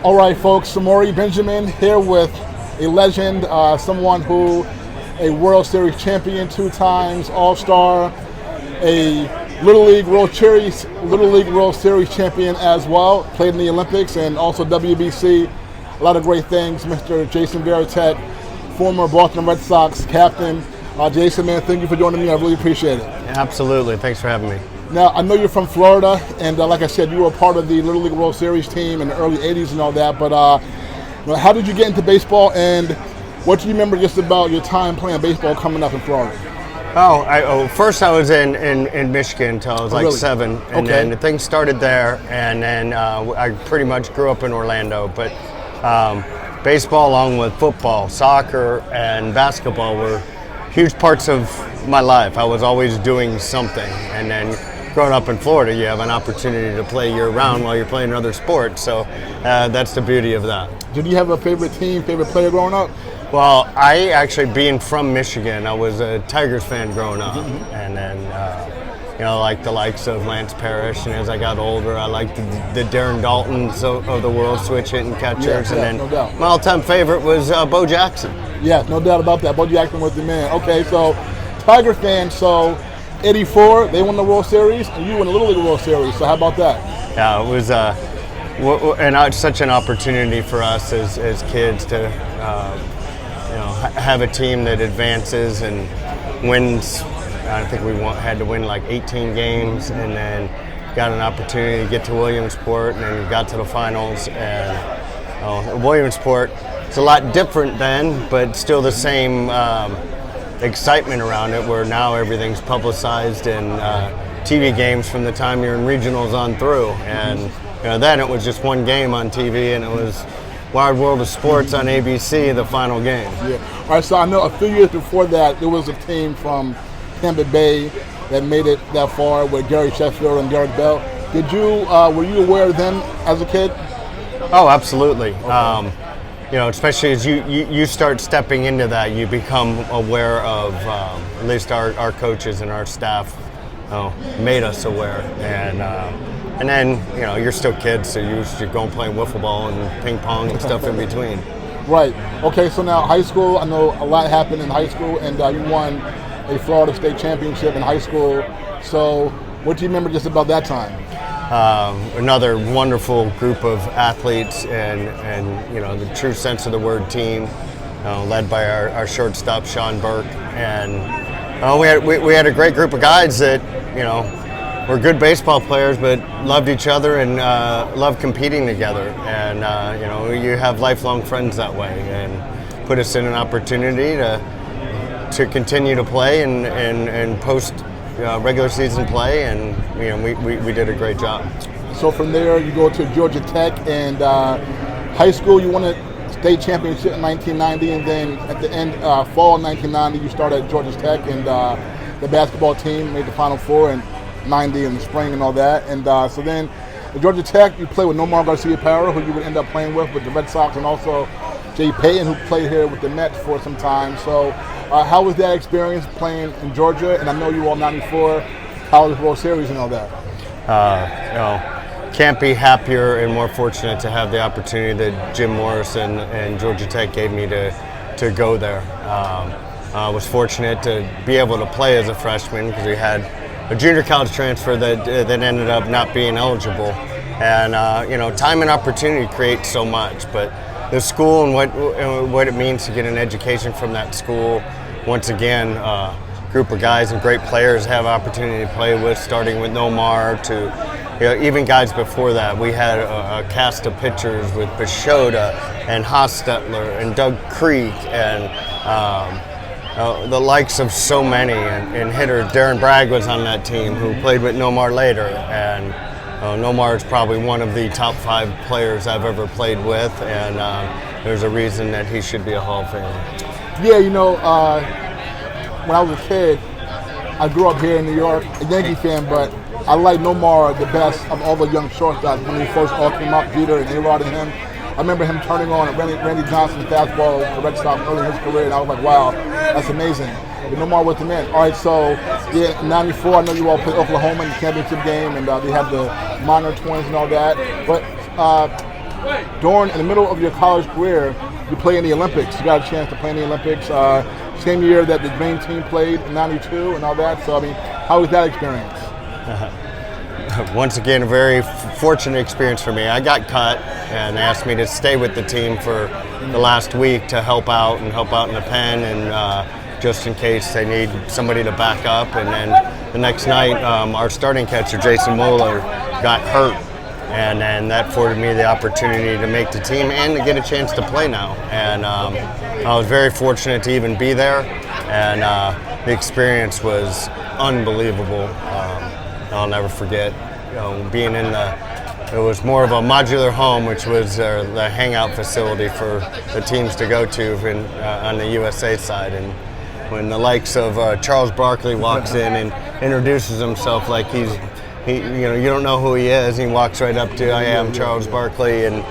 All right, folks, Samori Benjamin here with a legend, someone who a World Series champion 2 times, All-Star, a Little League World Series champion as well, played in the Olympics and also WBC. A lot of great things, Mr. Jason Varitek, former Boston Red Sox captain. Jason, man, thank you for joining me. I really appreciate it. Absolutely. Thanks for having me. Now, I know you're from Florida, and like I said, you were a part of the Little League World Series team in the early 80s and all that, but how did you get into baseball, and what do you remember just about your time playing baseball coming up in Florida? First I was in Michigan until I was really? 7, and then things started there, and then I pretty much grew up in Orlando, but baseball along with football, soccer, and basketball were huge parts of my life. I was always doing something, and then growing up in Florida, you have an opportunity to play year-round while you're playing another sport, so that's the beauty of that. Did you have a favorite team, favorite player growing up? Well, I actually, being from Michigan, I was a Tigers fan growing up, and then, like the likes of Lance Parrish, and as I got older, I liked the Darren Daltons of the world, switch hitting catchers, and then no doubt. My all-time favorite was Bo Jackson. Yeah, no doubt about that. Bo Jackson was the man. Okay, so Tiger fan, so 84, they won the World Series, and you won the Little League World Series, so how about that? Yeah, it was such an opportunity for us as kids to have a team that advances and wins. I think we had to win like 18 games, and then got an opportunity to get to Williamsport, and then got to the finals. And Williamsport, it's a lot different then, but still the same excitement around it, where now everything's publicized and TV games from the time you're in regionals on through. And then it was just one game on TV, and it was Wide World of Sports on ABC, the final game. Yeah. All right, so I know a few years before that, there was a team from Tampa Bay that made it that far with Gary Sheffield and Garrett Bell. Were you aware of them as a kid? Oh, absolutely. Okay. Especially as you start stepping into that, you become aware of, at least our coaches and our staff made us aware. And then, you're still kids, so you're going playing wiffle ball and ping pong and stuff in between. Right. Okay, so now high school, I know a lot happened in high school, and you won a Florida State championship in high school. So what do you remember just about that time? Another wonderful group of athletes, and the true sense of the word team, led by our shortstop, Sean Burke. And we had a great group of guys that, were good baseball players, but loved each other and loved competing together. And you have lifelong friends that way, and put us in an opportunity to continue to play and post regular season play, and we did a great job. So from there, you go to Georgia Tech, and high school, you won a state championship in 1990, and then at the end, fall of 1990, you started at Georgia Tech, and the basketball team made the Final Four in 90 in the spring and all that. And so then at Georgia Tech, you played with Nomar Garcia-Parra, who you would end up playing with the Red Sox, and also Jay Payton, who played here with the Mets for some time. So how was that experience playing in Georgia? And I know you won 94 College World Series and all that. Can't be happier and more fortunate to have the opportunity that Jim Morrison and Georgia Tech gave me to go there. I was fortunate to be able to play as a freshman, because we had a junior college transfer that ended up not being eligible. And time and opportunity create so much, but the school and what it means to get an education from that school, once again, group of guys and great players have opportunity to play with, starting with Nomar to even guys before that. We had a cast of pitchers with Bichota and Hostetler and Doug Creek and the likes of so many, and hitter Darren Bragg was on that team, who played with Nomar later, and Nomar is probably one of the top 5 players I've ever played with, and there's a reason that he should be a Hall of Famer. Yeah, when I was a kid, I grew up here in New York, a Yankee fan, but I like Nomar the best of all the young shortstops when he first all came up, Jeter and A-Rod and him. I remember him turning on Randy Johnson's fastball for Red Sox early in his career, and I was like, wow, that's amazing. But Nomar was the man. All right, so yeah, in 94, I know you all played Oklahoma in the championship game, and they had the minor twins and all that. But in the middle of your college career, you play in the Olympics. You got a chance to play in the Olympics. Same year that the Dream Team played in '92 and all that. So, I mean, how was that experience? Once again, a very fortunate experience for me. I got cut and asked me to stay with the team for the last week to help out in the pen, and just in case they need somebody to back up. And then the next night, our starting catcher, Jason Moeller, got hurt. And then that afforded me the opportunity to make the team and to get a chance to play now. And I was very fortunate to even be there. And the experience was unbelievable. I'll never forget, being in it was more of a modular home, which was the hangout facility for the teams to go to on the USA side. And when the likes of Charles Barkley walks in and introduces himself like you don't know who he is, and he walks right up to, I am Charles Barkley, and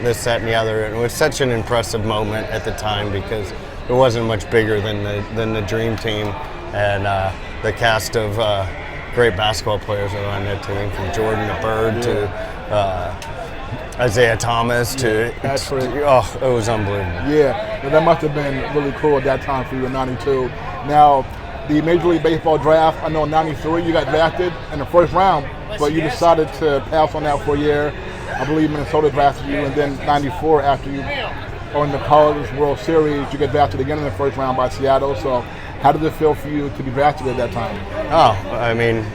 this, that, and the other. And it was such an impressive moment at the time because it wasn't much bigger than the Dream Team, and the cast of great basketball players that were on that team, from Jordan to Bird to Isaiah Thomas to it was unbelievable. Yeah, well, that must have been really cool at that time for you in '92. Now, the Major League Baseball draft, I know in '93 you got drafted in the first round, but you decided to pass on that for a year. I believe Minnesota drafted you, and then '94, after you won the College World Series, you got drafted again in the first round by Seattle. So how did it feel for you to be drafted at that time? Oh, I mean,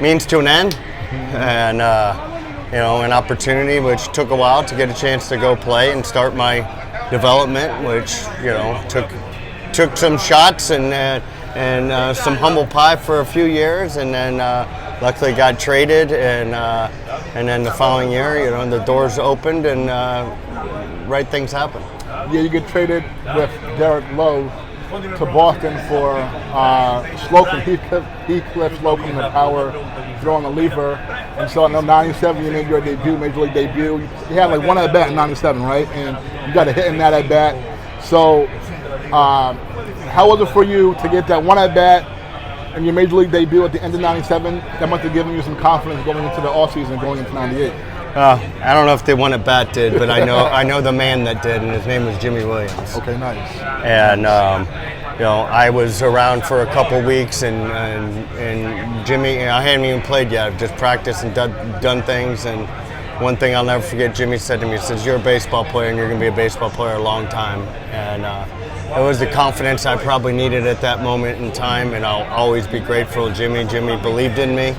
means to an end, and an opportunity which took a while to get a chance to go play and start my development, which took some shots and some humble pie for a few years, and then luckily got traded, and then the following year, the doors opened and right things happened. Yeah, you get traded with Derek Lowe to Boston for Slocum, Heathcliff Slocum, the power throwing a lever. And so in '97 you made your debut, Major League debut. You had like one at bat in '97, right? And you got a hit in that at bat. So how was it for you to get that one at bat in your Major League debut at the end of '97? That must have given you some confidence going into the offseason, going into '98. I don't know if the one at bat did, but I know the man that did, and his name was Jimmy Williams. Okay, nice. And I was around for a couple weeks, and Jimmy, I hadn't even played yet. I've just practiced and done things. And one thing I'll never forget, Jimmy said to me, he says, "You're a baseball player, and you're going to be a baseball player a long time." And it was the confidence I probably needed at that moment in time, and I'll always be grateful to Jimmy. Jimmy believed in me,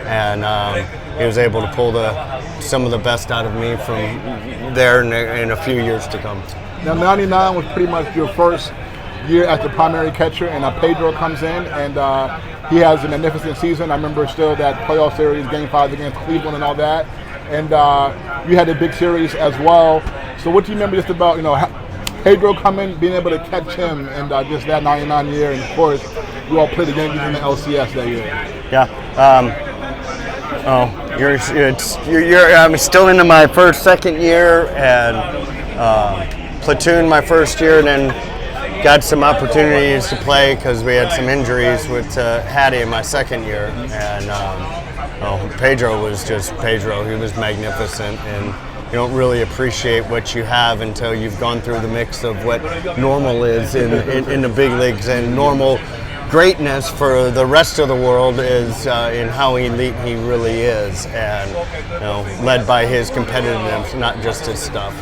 and he was able to pull some of the best out of me from there in a few years to come. Now, '99 was pretty much your first year as the primary catcher, and Pedro comes in, and he has a magnificent season. I remember still that playoff series, Game 5 against Cleveland and all that, and you had a big series as well. So what do you remember just about, Pedro coming, being able to catch him, and just that '99 year, and of course, you all played the Yankees in the LCS that year. Yeah. I'm still into my second year, and platoon my first year, and then got some opportunities to play because we had some injuries with Hattie in my second year, and Pedro was just Pedro. He was magnificent, and you don't really appreciate what you have until you've gone through the mix of what normal is in the big leagues, and normal greatness for the rest of the world is in how elite he really is, and led by his competitiveness, not just his stuff.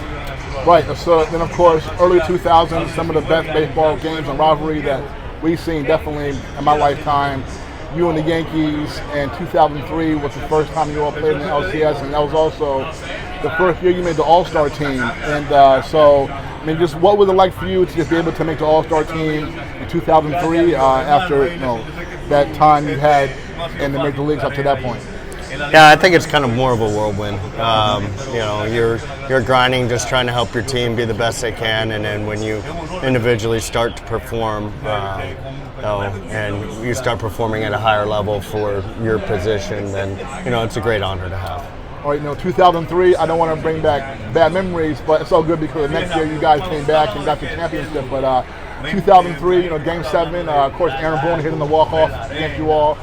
Right. So then, of course, early 2000s, some of the best baseball games and rivalry that we've seen, definitely in my lifetime. You and the Yankees, and 2003 was the first time you all played in the LCS, and that was also the first year you made the All-Star team. And so, I mean, just what was it like for you to just be able to make the All-Star team in 2003 after that time you had in the major leagues up to that point? Yeah, I think it's kind of more of a whirlwind. You're grinding, just trying to help your team be the best they can, and then when you individually start to perform, and you start performing at a higher level for your position, then it's a great honor to have. All right, 2003, I don't want to bring back bad memories, but it's all good because the next year you guys came back and got the championship. But 2003, Game 7. Of course, Aaron Boone hitting the walk-off against you all.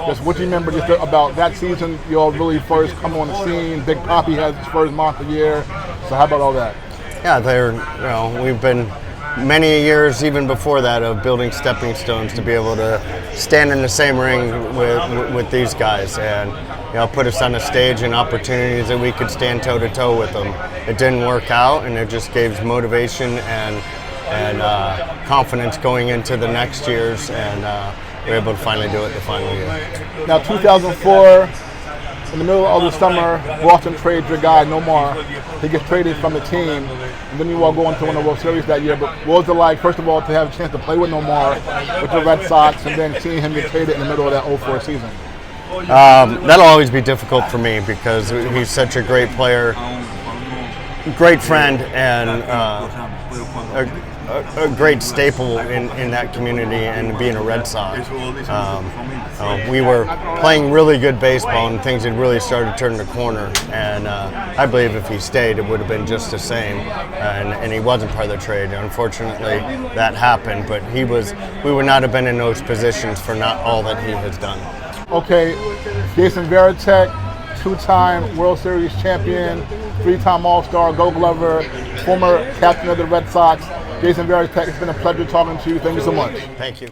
Just what do you remember just about that season? You all really first come on the scene. Big Papi has his first monster year. So how about all that? Yeah, we've been many years even before that of building stepping stones to be able to stand in the same ring with these guys and put us on a stage and opportunities that we could stand toe to toe with them. It didn't work out, and it just gave motivation and confidence going into the next years, and we were able to finally do it the final year. Now 2004, in the middle of the summer, Boston trades your guy Nomar. He gets traded from the team, and then you all go on to win the World Series that year. But what was it like, first of all, to have a chance to play with Nomar with the Red Sox, and then seeing him get traded in the middle of that 2004 season? That'll always be difficult for me because he's such a great player, great friend, and a great staple in that community, and being a Red Sox. We were playing really good baseball, and things had really started to turn the corner, and I believe if he stayed it would have been just the same, and he wasn't part of the trade. Unfortunately that happened, but we would not have been in those positions for not all that he has done. Okay, Jason Varitek, two-time World Series champion, three-time All-Star, Gold Glover, former captain of the Red Sox. Jason Varitek, it's been a pleasure talking to you. Thank you so much. Thank you.